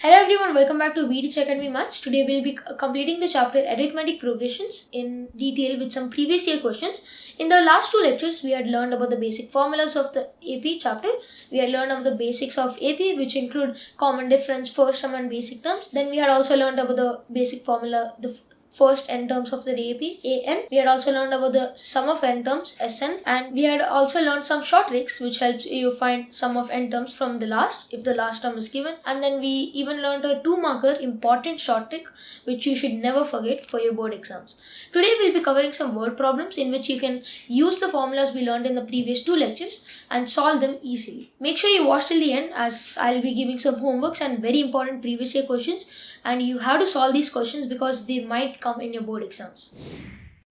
Hello everyone, welcome back to VTech Academy Maths. Today we'll be completing the chapter Arithmetic Progressions in detail with some previous year questions. In the last two lectures, we had learned about the basic formulas of the AP chapter. We had learned about the basics of AP, which include common difference, first term and basic terms. Then we had also learned about the basic formula, the first n terms of the AP, AN. We had also learned about the sum of n terms, SN, and we had also learned some short tricks which helps you find sum of n terms from the last if the last term is given. And then we even learned a 2-marker important short trick which you should never forget for your board exams. Today we'll be covering some word problems in which you can use the formulas we learned in the previous two lectures and solve them easily. Make sure you watch till the end as I'll be giving some homeworks and very important previous year questions, and you have to solve these questions because they might come in your board exams.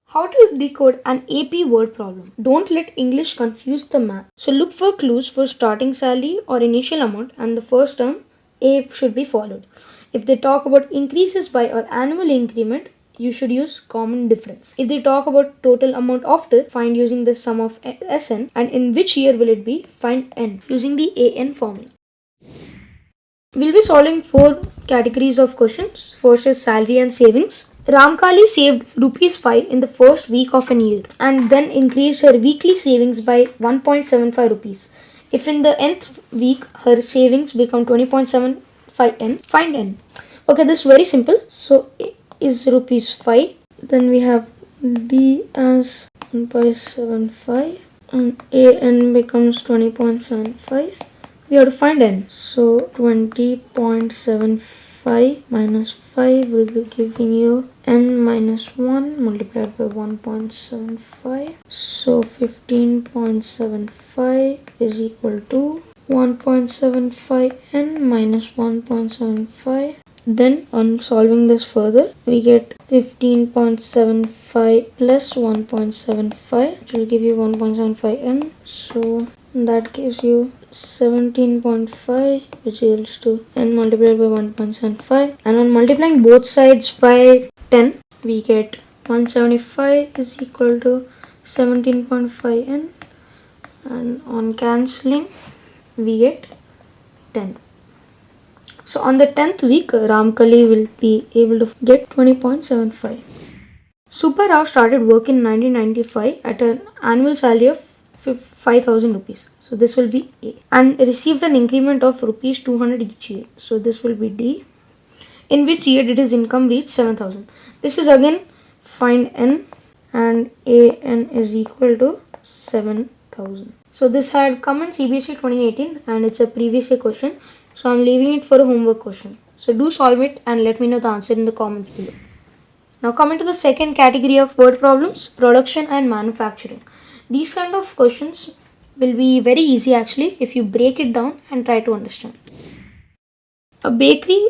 How to decode an AP word problem. Don't let English confuse the math. So look for clues for starting salary or initial amount, and the first term A should be followed. If they talk about increases by or annual increment, you should use common difference. If they talk about total amount after, find using the sum of SN, and in which year will it be, find N using the AN formula. We'll be solving 4 categories of questions. First is salary and savings. Ramkali saved rupees 5 in the first week of an year and then increased her weekly savings by 1.75 rupees. If in the nth week her savings become 20.75 n, find n. Okay, this is very simple. So A is rupees 5. Then we have D as 1.75 and AN becomes 20.75. We have to find n. So 20.75 minus 5 will be giving you n minus 1 multiplied by 1.75. So 15.75 is equal to 1.75 n minus 1.75. Then on solving this further, we get 15.75 plus 1.75, which will give you 1.75 n. So that gives you 17.5, which equals to n multiplied by 1.75, and on multiplying both sides by 10 we get 175 is equal to 17.5 n, and on cancelling we get 10. So on the 10th week, Ramkali will be able to get 20.75. Super Rao started work in 1995 at an annual salary of 5,000 rupees. So this will be A. And received an increment of rupees 200 each year. So this will be D. In which year did his income reach 7,000? This is again find N, and AN is equal to 7,000. So this had come in CBSE 2018 and it's a previous year question. So I'm leaving it for a homework question. So do solve it and let me know the answer in the comments below. Now coming to the second category of word problems, production and manufacturing. These kind of questions will be very easy actually if you break it down and try to understand. A bakery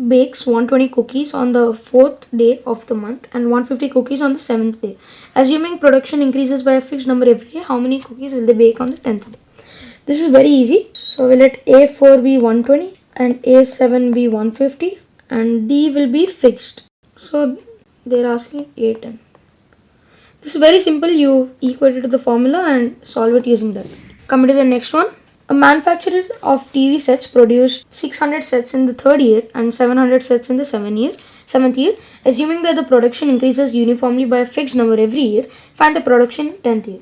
bakes 120 cookies on the 4th day of the month and 150 cookies on the 7th day. Assuming production increases by a fixed number every day, how many cookies will they bake on the 10th day? This is very easy. So we'll let A4 be 120 and A7 be 150 and D will be fixed. So they're asking A10. This is very simple. You equate it to the formula and solve it using that. Coming to the next one. A manufacturer of TV sets produced 600 sets in the 3rd year and 700 sets in the 7th year. Assuming that the production increases uniformly by a fixed number every year, find the production 10th year.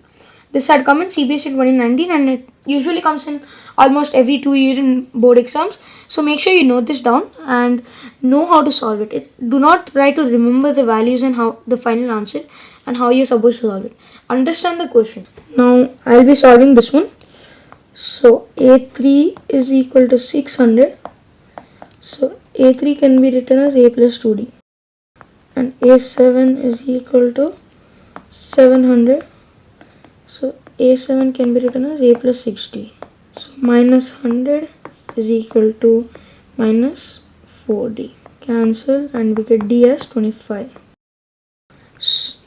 This had come in CBSE 2019 and it usually comes in almost every 2 years in board exams. So make sure you note this down and know how to solve it. Do not try to remember the values and how the final answer and how you're supposed to solve it. Understand the question. Now I'll be solving this one. So A3 is equal to 600. So A3 can be written as A plus 2D. And A7 is equal to 700. So A7 can be written as A plus 60. So minus 100 is equal to minus 4D. Cancel and we get D as 25.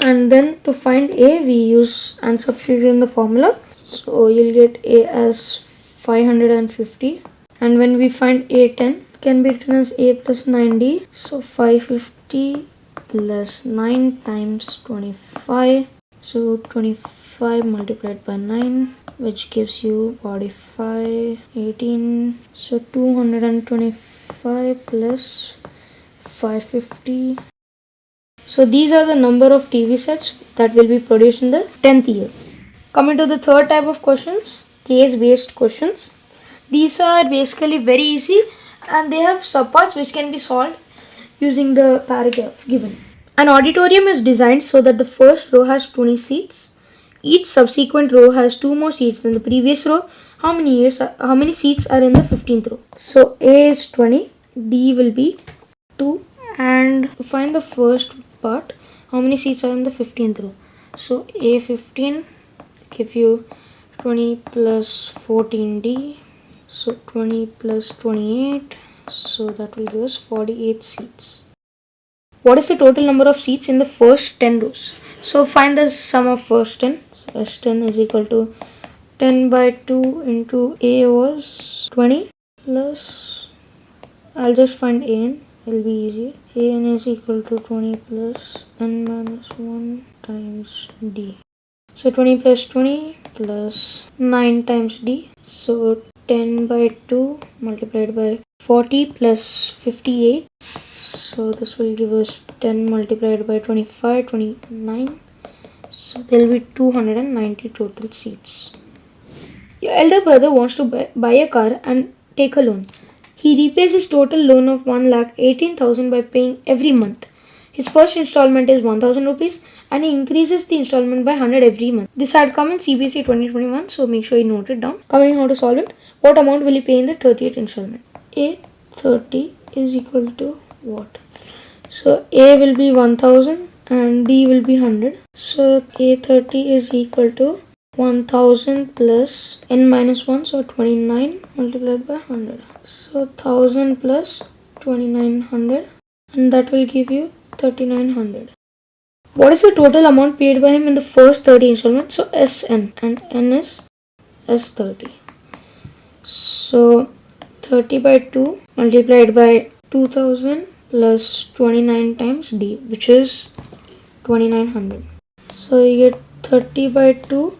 And then to find A, we use and substitute in the formula. So you'll get A as 550. And when we find A10, it can be written as A plus 9D. So 550 plus 9 times 25. So 25 multiplied by 9, which gives you 45, 18. So 225 25 plus 550. So these are the number of TV sets that will be produced in the 10th year. Coming to the third type of questions, case-based questions. These are basically very easy and they have subparts which can be solved using the paragraph given. An auditorium is designed so that the first row has 20 seats. Each subsequent row has 2 more seats than the previous row. How many seats are in the 15th row? So A is 20, D will be 2, and to find the first part, how many seats are in the 15th row? So A15 give you 20 plus 14D, so 20 plus 28, so that will give us 48 seats. What is the total number of seats in the first 10 rows? So find the sum of first 10. So S10 is equal to 10 by 2 into A was 20 plus, I'll just find AN, it'll be easier. AN is equal to 20 plus N minus 1 times D. So 20 plus 20 plus 9 times D. So 10 by 2 multiplied by 40 plus 58. So this will give us 10 multiplied by 25, 29. So there will be 290 total seats. Your elder brother wants to buy a car and take a loan. He repays his total loan of 1,18,000 by paying every month. His first installment is 1,000 rupees and he increases the installment by 100 every month. This had come in CBSE 2021, so make sure you note it down. Coming how to solve it. What amount will he pay in the 30th installment? A 30 is equal to what? So A will be 1000 and D will be 100. So A30 is equal to 1000 plus n minus 1, so 29 multiplied by 100. So 1000 plus 2900, and that will give you 3900. What is the total amount paid by him in the first 30 installments? So Sn, and n is S30. So 30 by 2 multiplied by 2000 plus 29 times D, which is 2900. So you get 30 by 2,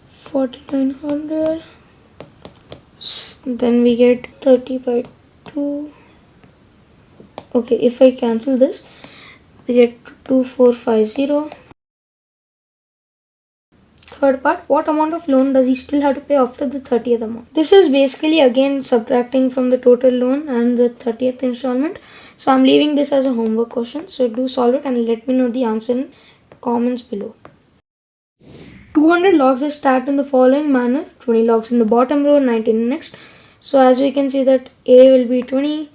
4900. Then we get 30 by 2. Okay, if I cancel this, we get 2450. Third part, what amount of loan does he still have to pay after the 30th amount? This is basically again subtracting from the total loan and the 30th installment. So I'm leaving this as a homework question. So do solve it and let me know the answer in comments below. 200 logs are stacked in the following manner. 20 logs in the bottom row, 19 in the next. So as we can see that A will be 20,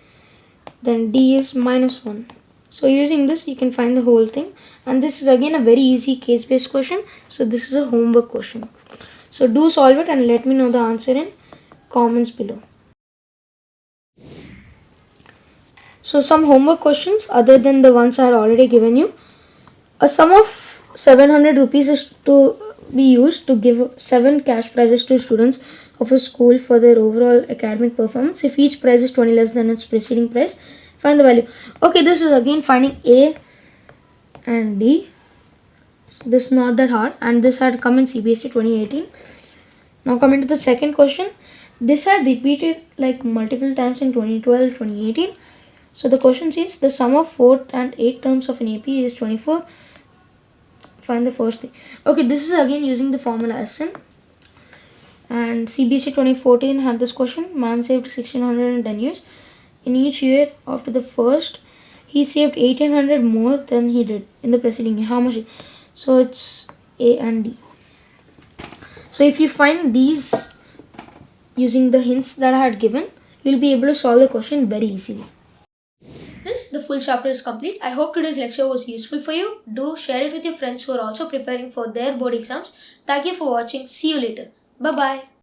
then D is minus 1. So using this you can find the whole thing, and this is again a very easy case-based question. So this is a homework question. So do solve it and let me know the answer in comments below. So some homework questions other than the ones I had already given you. A sum of 700 rupees is to be used to give 7 cash prizes to students of a school for their overall academic performance. If each prize is 20 less than its preceding prize, find the value. Okay, this is again finding A and D. So this is not that hard, and this had come in CBSE 2018. Now coming to the second question. This had repeated like multiple times in 2012, 2018. So the question says the sum of 4th and 8th terms of an AP is 24. Find the first thing. Okay, this is again using the formula Sn. And CBSE 2014 had this question. Man saved 1600 in 10 years. In each year after the first, he saved 1800 more than he did in the preceding year. How much? So it's A and D. So if you find these using the hints that I had given, you'll be able to solve the question very easily. The full chapter is complete. I hope today's lecture was useful for you. Do share it with your friends who are also preparing for their board exams. Thank you for watching. See you later. Bye-bye.